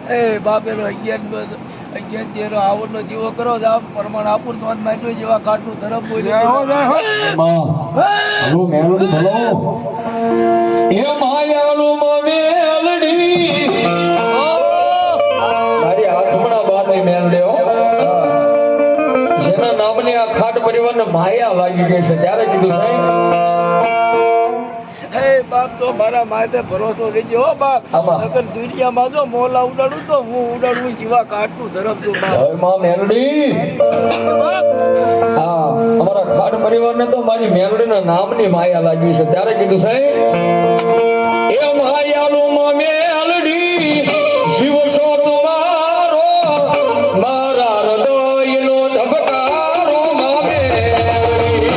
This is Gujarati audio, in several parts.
એ બાપેલો 11 આવડનો જીવો કરો આપ પ્રમાણ આપું તો માંડ્યો જેવા કાટનું ધરમ બોલ્યો હલો મેલડી ભલો એ માયાલું મેલડી મારી હાથમણા બાને મેલડ્યો જેના નામની આ ખાટ પરિવારને માયા લાગી ગઈ છે ત્યારે કીધું સાહેબ હે બાપ તો મારા માથે ભરોસો લેજો હો બાપ અગર દુનિયામાં જો મોલા ઉડાડું તો હું ઉડાડું સિવા કાટનું ધરમ તો બાપ જય માં મેલડી હા અમારા ખાટ પરિવારને તો મારી મેલડીના નામની માયા લાગી છે ત્યારે કીધું સાહેબ એ માયાલું માં મેલડી શિવ છો તમારો મારા હૃદયનો ધબકારો માં મેલડી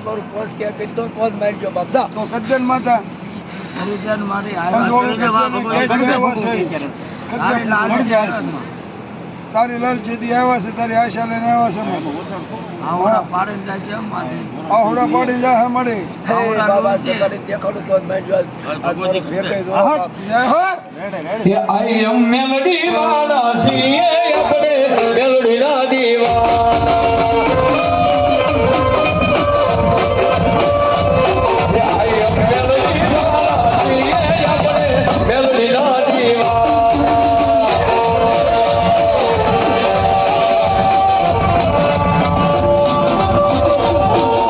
મારું પોસ કે કરી દો પોસ મારી ગયો બાપ જા તો સજ્જન માતા હરિજન મારી તારી લાલ છેદી આવ્યા છે તારી આશા લઈને આવ્યા છે આવડા પાડીને જાય છે મારી આવડા પાડી જાય મળે હે બાબા સકાડી દેખાડું તો મારી ગયો આ મારું ભેગઈ દો જય હો એ આઈ એમ મેલડી વાળા છીએ આપણે મેલડી ના દીવાના